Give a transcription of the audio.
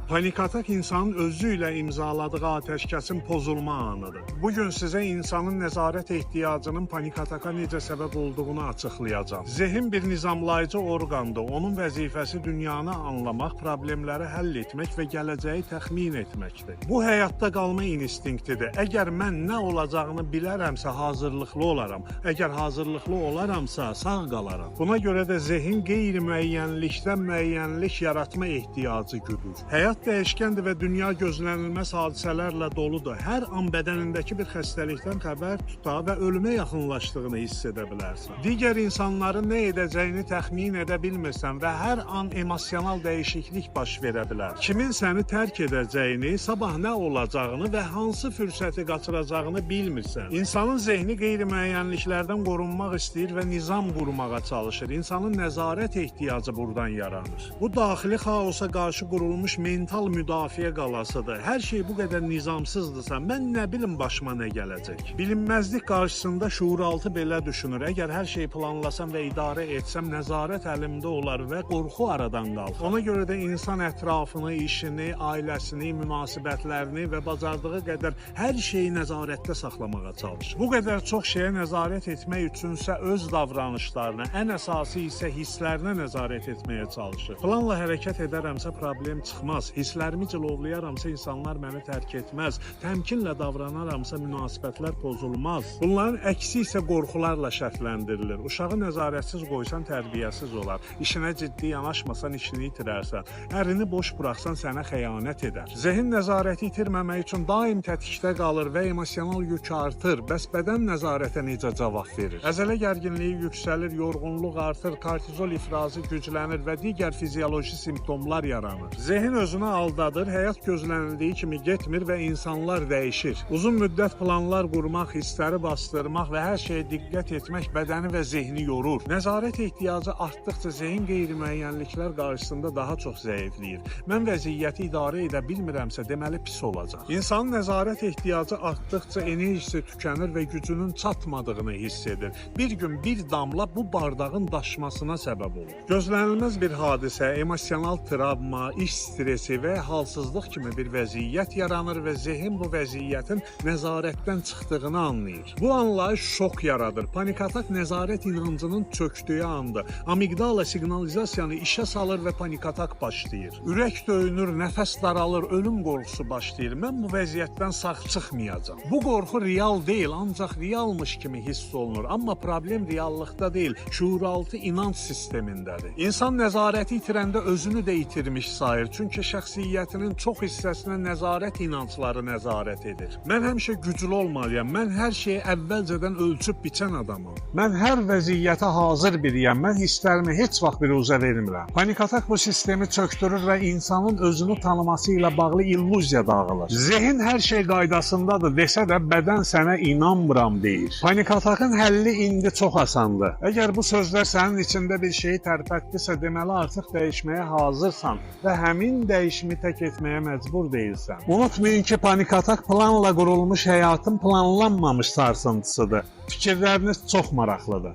Panik atak insanın özü ilə imzaladığı atəşkəsin pozulma anıdır. Bugün sizə insanın nəzarət ehtiyacının panik ataka necə səbəb olduğunu açıqlayacağım. Zehin bir nizamlayıcı orqandır. Onun vəzifəsi dünyanı anlamaq, problemləri həll etmək və gələcəyi təxmin etməkdir. Bu həyatda qalma instinktidir. Əgər mən nə olacağını bilərəmsə hazırlıqlı olaram. Əgər hazırlıqlı olaramsa sağ qalaram. Buna görə də zehin qeyri-müəyyənlikdən müəyyənlik yaratma ehtiyacı güdür. Həyat dəyişkəndir və dünya gözlənilməz hadisələrlə doludur. Hər an bədənindəki bir xəstəlikdən xəbər tuta və ölümə yaxınlaşdığını hiss edə bilərsən. Digər insanların nə edəcəyini təxmin edə bilmirsən və hər an emosional dəyişiklik baş verə bilər. Kimin səni tərk edəcəyini, sabah nə olacağını və hansı fürsəti qaçıracağını bilmirsən. İnsanın zehni qeyri-müəyyənliklərdən qorunmaq istəyir və nizam qurmağa çalışır. İnsanın nəzarət ehtiyacı buradan yaranır. Bu daxili xaosa qarşı qurulmuş mental müdafiə qalasıdır. Hər şey bu qədər nizamsızdırsa, mən nə bilim başıma nə gələcək? Bilinməzlik qarşısında şuuraltı belə düşünür. Əgər hər şeyi planlasam və idarə etsəm, nəzarət əlimdə olar və qorxu aradan qalxar. Ona görə də insan ətrafını, işini, ailəsini, münasibətlərini və bacardığı qədər hər şeyi nəzarətdə saxlamağa çalışır. Bu qədər çox şeyə nəzarət etmək üçünsə öz davranışlarına, ən əsası isə hisslərinə nəzarət etməyə çalışır. Planla hərəkət edərəmsə problem çıxmaz. Hisslərimi cilovlayaramsa insanlar məni tərk etməz. Təmkinlə davranaramsa münasibətlər pozulmaz. Bunların əksi isə qorxularla şərtləndirilir. Uşağı nəzarətsiz qoysan tərbiyəsiz olar. İşinə ciddi yanaşmasan işini itirərsən. Ərini boş buraxsan sənə xəyanət edər. Zehin nəzarəti itirməmək üçün daim tətikdə qalır və emosional yük artır. Bəs bədən nəzarətə necə cavab verir? Əzələ gərginliyi yüksəlir, yorğunluq artır, kortizol ifrazı güclənir və digər fizioloji simptomlar yaranır. Zehin özünü aldadır, həyat gözlənildiyi kimi getmir və insanlar dəyişir. Uzun müddət planlar qurmaq, hissləri bastırmaq və hər şeyə diqqət etmək bədəni və zehni yorur. Nəzarət ehtiyacı artdıqca zehin qeyri-müəyyənliklər qarşısında daha çox zəifləyir. Mən vəziyyəti idarə edə bilmirəmsə, deməli pis olacaq. İnsanın nəzarət ehtiyacı artdıqca enerjisi tükənir və gücünün çatmadığını hiss edir. Bir gün bir damla bu bardağın daşmasına səbəb olur. Gözlənilməz bir hadisə, emosional travma, iş stresi və halsızlıq kimi bir vəziyyət yaranır və zehin bu vəziyyətin nəzarətdən çıxdığını anlayır. Bu anlayış şok yaradır. Panik atak nəzarət inancının çökdüyü andır. Amigdala siqnalizasiyanı işə salır və panik atak başlayır. Ürək döyünür, nəfəs daralır, ölüm qorxusu başlayır. Mən bu vəziyyətdən sağ çıxmayacağam. Bu qorxu real deyil, ancaq realmış kimi hiss olunur. Amma problem reallıqda deyil, şuuraltı inanc sistemindədir. İnsan nəzarəti itirəndə özünü də itirmiş sayır. Çünki şəxsiyyətinin çox hissəsinə nəzarət inancları nəzarət edir. Mən həmişə güclü olmalıyam. Mən hər şeyi əvvəlcədən ölçüb biçən adamam. Mən hər vəziyyətə hazır biriyəm. Mən hisslərimi heç vaxt biruzə vermirəm. Panik atak bu sistemi çökdürür və insanın özünü tanıması ilə bağlı illüziya dağılır. Zehin hər şey qaydasındadır desə də bədən sənə inanmıram deyir. Panik atakın həlli indi çox asandır. Əgər bu sözlər sənin içində bir şeyi tərpətdisə, deməli artıq dəyişməyə hazırsan və həmin dəyişimi tək etməyə məcbur deyilsən. Unutmayın ki, panik atak planla qurulmuş həyatın planlanmamış sarsıntısıdır. Fikirləriniz çox maraqlıdır.